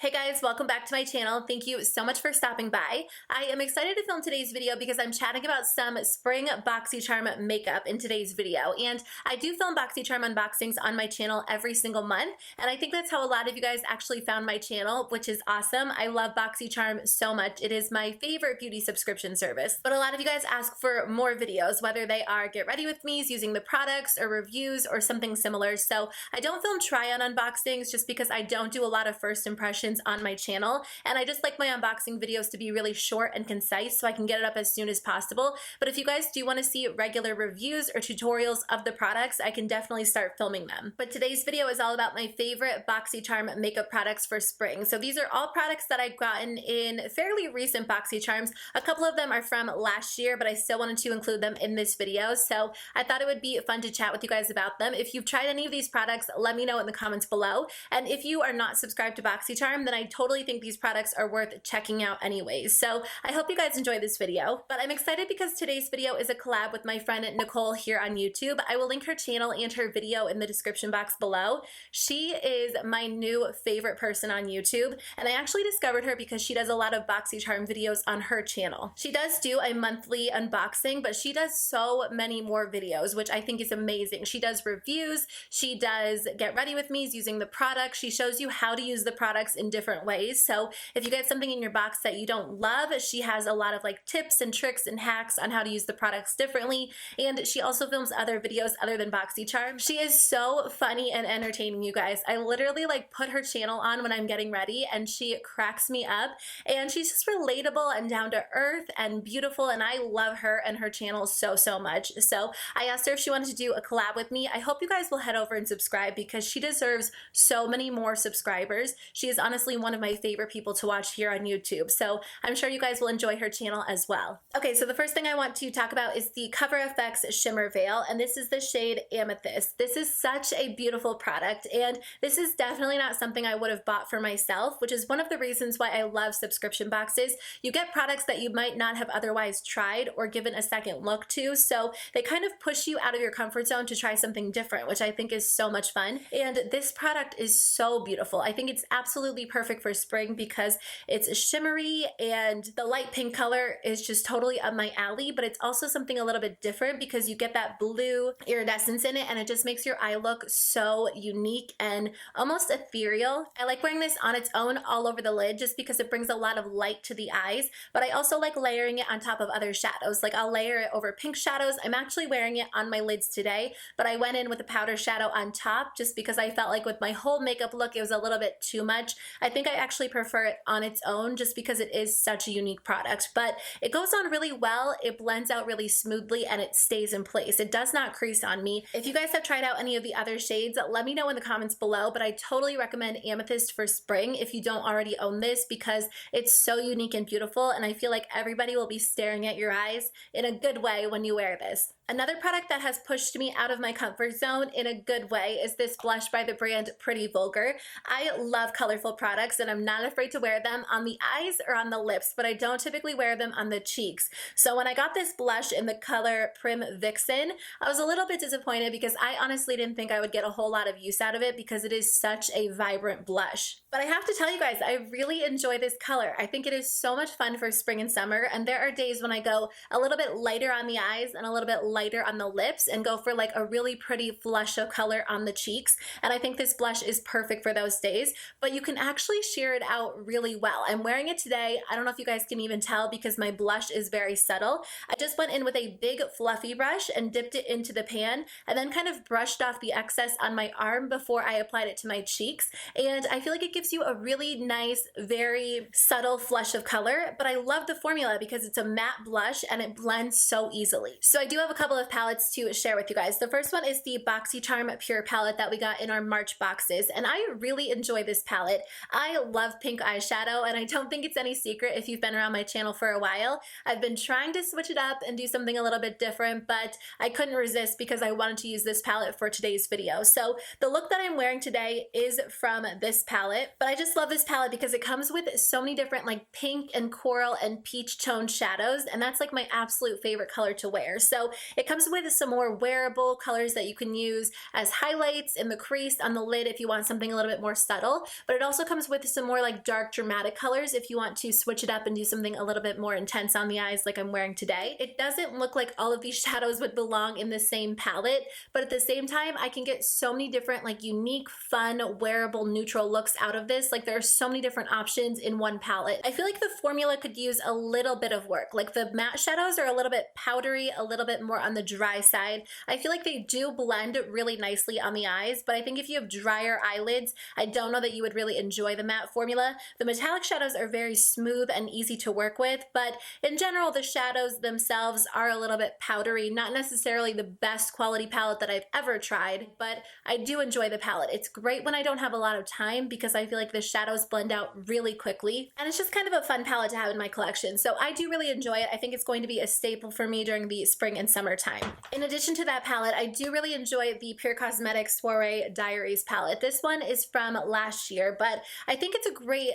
Hey guys, welcome back to my channel. Thank you so much for stopping by. I am excited to film today's video because I'm chatting about some spring Boxycharm makeup in today's video. And I do film Boxycharm unboxings on my channel every single month. And I think that's how a lot of you guys actually found my channel, which is awesome. I love Boxycharm so much. It is my favorite beauty subscription service. But a lot of you guys ask for more videos, whether they are get ready with me's using the products or reviews or something similar. So I don't film try-on unboxings just because I don't do a lot of first impressions on my channel, and I just like my unboxing videos to be really short and concise so I can get it up as soon as possible. But if you guys do want to see regular reviews or tutorials of the products, I can definitely start filming them. But today's video is all about my favorite Boxycharm makeup products for spring. So these are all products that I've gotten in fairly recent Boxycharms. A couple of them are from last year, but I still wanted to include them in this video, so I thought it would be fun to chat with you guys about them. If you've tried any of these products, let me know in the comments below. And if you are not subscribed to Boxycharm, then I totally think these products are worth checking out anyways. So I hope you guys enjoy this video. But I'm excited because today's video is a collab with my friend Nicole here on YouTube. I will link her channel and her video in the description box below. She is my new favorite person on YouTube, and I actually discovered her because she does a lot of Boxycharm videos on her channel. She does do a monthly unboxing, but she does so many more videos, which I think is amazing. She does reviews, she does get ready with me's using the products, she shows you how to use the products in different ways. So if you get something in your box that you don't love, she has a lot of like tips and tricks and hacks on how to use the products differently. And she also films other videos other than Boxycharm. She is so funny and entertaining, you guys. I literally like put her channel on when I'm getting ready and she cracks me up, and she's just relatable and down to earth and beautiful, and I love her and her channel so much. So I asked her if she wanted to do a collab with me. I hope you guys will head over and subscribe because she deserves so many more subscribers. She is honestly one of my favorite people to watch here on YouTube, so I'm sure you guys will enjoy her channel as well. Okay, so the first thing I want to talk about is the Cover FX Shimmer Veil, and this is the shade Amethyst. This is such a beautiful product, and this is definitely not something I would have bought for myself, which is one of the reasons why I love subscription boxes. You get products that you might not have otherwise tried or given a second look to, so they kind of push you out of your comfort zone to try something different, which I think is so much fun. And this product is so beautiful. I think it's absolutely perfect for spring because it's shimmery and the light pink color is just totally up my alley, but it's also something a little bit different because you get that blue iridescence in it, and it just makes your eye look so unique and almost ethereal. I like wearing this on its own all over the lid just because it brings a lot of light to the eyes, but I also like layering it on top of other shadows. Like I'll layer it over pink shadows. I'm actually wearing it on my lids today, but I went in with a powder shadow on top just because I felt like with my whole makeup look it was a little bit too much. I think I actually prefer it on its own just because it is such a unique product, but it goes on really well, it blends out really smoothly, and it stays in place. It does not crease on me. If you guys have tried out any of the other shades, let me know in the comments below, but I totally recommend Amethyst for spring if you don't already own this because it's so unique and beautiful, and I feel like everybody will be staring at your eyes in a good way when you wear this. Another product that has pushed me out of my comfort zone in a good way is this blush by the brand Pretty Vulgar. I love colorful products and I'm not afraid to wear them on the eyes or on the lips, but I don't typically wear them on the cheeks. So when I got this blush in the color Prim Vixen, I was a little bit disappointed because I honestly didn't think I would get a whole lot of use out of it because it is such a vibrant blush. But I have to tell you guys, I really enjoy this color. I think it is so much fun for spring and summer, and there are days when I go a little bit lighter on the eyes and a little bit lighter on the lips and go for like a really pretty flush of color on the cheeks, and I think this blush is perfect for those days, but you can actually sheer it out really well. I'm wearing it today. I don't know if you guys can even tell because my blush is very subtle. I just went in with a big fluffy brush and dipped it into the pan and then kind of brushed off the excess on my arm before I applied it to my cheeks, and I feel like it gives you a really nice, very subtle flush of color, but I love the formula because it's a matte blush and it blends so easily. So I do have a couple of palettes to share with you guys. The first one is the Boxycharm Pure palette that we got in our March boxes, and I really enjoy this palette. I love pink eyeshadow, and I don't think it's any secret if you've been around my channel for a while. I've been trying to switch it up and do something a little bit different, but I couldn't resist because I wanted to use this palette for today's video. So the look that I'm wearing today is from this palette, but I just love this palette because it comes with so many different like pink and coral and peach tone shadows, and that's like my absolute favorite color to wear. So It comes with some more wearable colors that you can use as highlights in the crease on the lid if you want something a little bit more subtle, but it also comes with some more like dark dramatic colors if you want to switch it up and do something a little bit more intense on the eyes like I'm wearing today. It doesn't look like all of these shadows would belong in the same palette, but at the same time I can get so many different like unique, fun, wearable, neutral looks out of this. Like there are so many different options in one palette. I feel like the formula could use a little bit of work. Like the matte shadows are a little bit powdery, a little bit more on the dry side. I feel like they do blend really nicely on the eyes, but I think if you have drier eyelids, I don't know that you would really enjoy the matte formula. The metallic shadows are very smooth and easy to work with, but in general, the shadows themselves are a little bit powdery, not necessarily the best quality palette that I've ever tried, but I do enjoy the palette. It's great when I don't have a lot of time because I feel like the shadows blend out really quickly, and it's just kind of a fun palette to have in my collection. So I do really enjoy it. I think it's going to be a staple for me during the spring and summer time. In addition to that palette, I do really enjoy the Pure Cosmetics Soiree Diaries palette. This one is from last year, but I think it's a great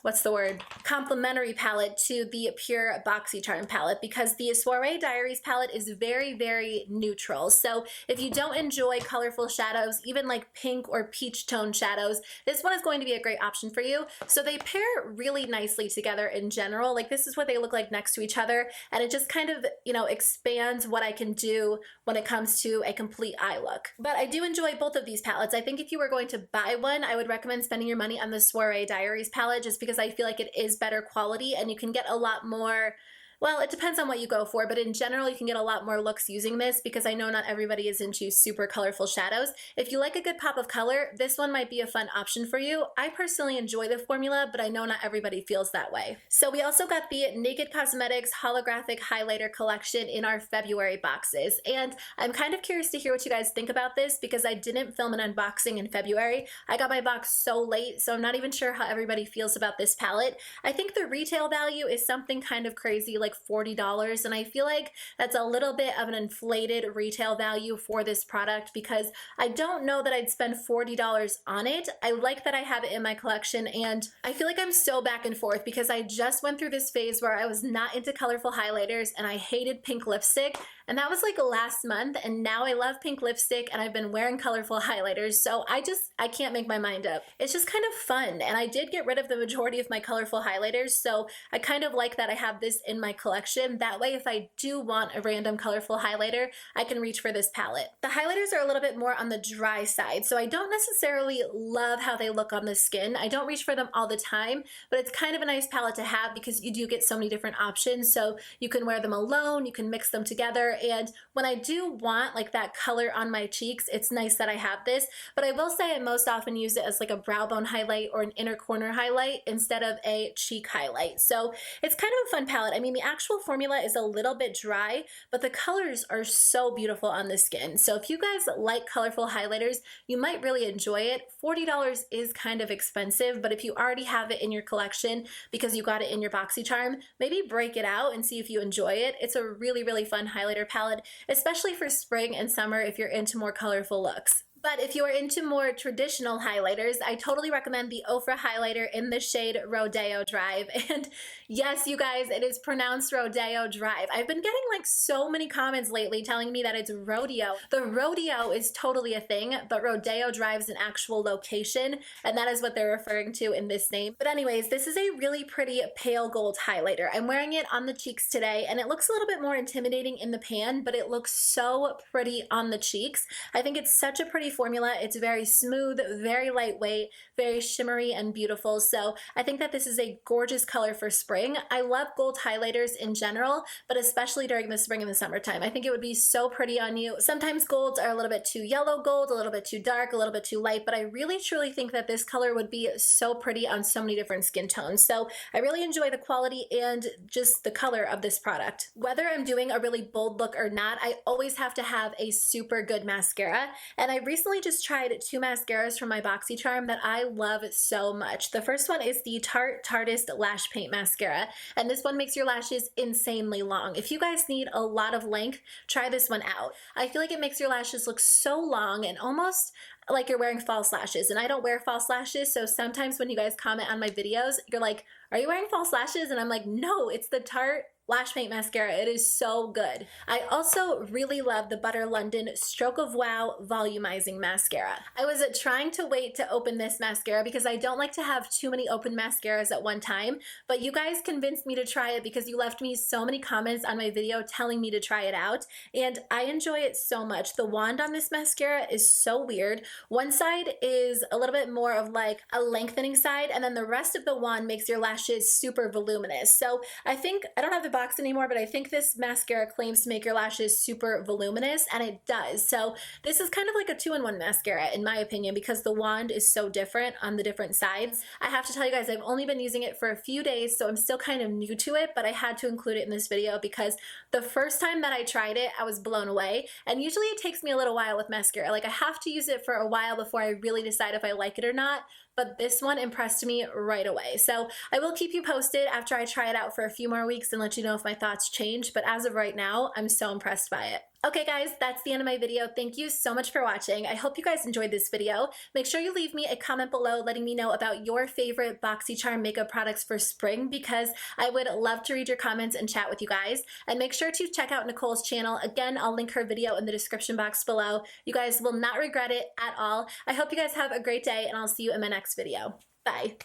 what's the word? Complementary palette to the Pure Boxycharm palette because the Soiree Diaries palette is very, very neutral. So if you don't enjoy colorful shadows, even like pink or peach tone shadows, this one is going to be a great option for you. So they pair really nicely together in general. Like this is what they look like next to each other, and it just kind of, you know, expands what I can do when it comes to a complete eye look. But I do enjoy both of these palettes. I think if you were going to buy one, I would recommend spending your money on the Soiree Diaries palette just because I feel like it is better quality and you can get a lot more. Well, it depends on what you go for, but in general, you can get a lot more looks using this because I know not everybody is into super colorful shadows. If you like a good pop of color, this one might be a fun option for you. I personally enjoy the formula, but I know not everybody feels that way. So we also got the Naked Cosmetics Holographic Highlighter Collection in our February boxes. And I'm kind of curious to hear what you guys think about this because I didn't film an unboxing in February. I got my box so late, so I'm not even sure how everybody feels about this palette. I think the retail value is something kind of crazy, like $40, and I feel like that's a little bit of an inflated retail value for this product because I don't know that I'd spend $40 on it. I like that I have it in my collection, and I feel like I'm so back and forth because I just went through this phase where I was not into colorful highlighters and I hated pink lipstick, and that was like last month, and now I love pink lipstick and I've been wearing colorful highlighters, so I can't make my mind up. It's just kind of fun, and I did get rid of the majority of my colorful highlighters, so I kind of like that I have this in my collection. That way, if I do want a random colorful highlighter, I can reach for this palette. The highlighters are a little bit more on the dry side, so I don't necessarily love how they look on the skin. I don't reach for them all the time, but it's kind of a nice palette to have because you do get so many different options, so you can wear them alone, you can mix them together, and when I do want like that color on my cheeks, it's nice that I have this, but I will say I most often use it as like a brow bone highlight or an inner corner highlight instead of a cheek highlight. So it's kind of a fun palette. I mean, the actual formula is a little bit dry, but the colors are so beautiful on the skin. So if you guys like colorful highlighters, you might really enjoy it. $40 is kind of expensive, but if you already have it in your collection because you got it in your Boxycharm, maybe break it out and see if you enjoy it. It's a really, really fun highlighter palette, especially for spring and summer if you're into more colorful looks. But if you are into more traditional highlighters, I totally recommend the Ofra highlighter in the shade Rodeo Drive. And yes, you guys, it is pronounced Rodeo Drive. I've been getting like so many comments lately telling me that it's Rodeo. The Rodeo is totally a thing, but Rodeo Drive is an actual location, and that is what they're referring to in this name. But anyways, this is a really pretty pale gold highlighter. I'm wearing it on the cheeks today, and it looks a little bit more intimidating in the pan, but it looks so pretty on the cheeks. I think it's such a pretty formula. It's very smooth, very lightweight, very shimmery and beautiful. So I think that this is a gorgeous color for spring. I love gold highlighters in general, but especially during the spring and the summertime. I think it would be so pretty on you. Sometimes golds are a little bit too yellow gold, a little bit too dark, a little bit too light, but I really truly think that this color would be so pretty on so many different skin tones. So I really enjoy the quality and just the color of this product. Whether I'm doing a really bold look or not, I always have to have a super good mascara. And I recently just tried two mascaras from my Boxycharm that I love so much. The first one is the Tarte Tarteist Lash Paint Mascara, and this one makes your lashes insanely long. If you guys need a lot of length, try this one out. I feel like it makes your lashes look so long and almost like you're wearing false lashes, and I don't wear false lashes, so sometimes when you guys comment on my videos, you're like, are you wearing false lashes? And I'm like, no, it's the Tarte Lash Paint Mascara. It is so good. I also really love the Butter London Stroke of Wow Volumizing Mascara. I was trying to wait to open this mascara because I don't like to have too many open mascaras at one time, but you guys convinced me to try it because you left me so many comments on my video telling me to try it out, and I enjoy it so much. The wand on this mascara is so weird. One side is a little bit more of like a lengthening side, and then the rest of the wand makes your lashes super voluminous. So I think, I don't have the box anymore, but I think this mascara claims to make your lashes super voluminous, and it does. So this is kind of like a two-in-one mascara in my opinion because the wand is so different on the different sides. I have to tell you guys, I've only been using it for a few days, so I'm still kind of new to it, but I had to include it in this video because the first time that I tried it, I was blown away. And usually it takes me a little while with mascara. Like I have to use it for a while before I really decide if I like it or not. But this one impressed me right away. So I will keep you posted after I try it out for a few more weeks and let you know if my thoughts change. But as of right now, I'm so impressed by it. Okay guys, that's the end of my video. Thank you so much for watching. I hope you guys enjoyed this video. Make sure you leave me a comment below letting me know about your favorite Boxycharm makeup products for spring because I would love to read your comments and chat with you guys. And make sure to check out Nicole's channel. Again, I'll link her video in the description box below. You guys will not regret it at all. I hope you guys have a great day and I'll see you in my next video. Bye.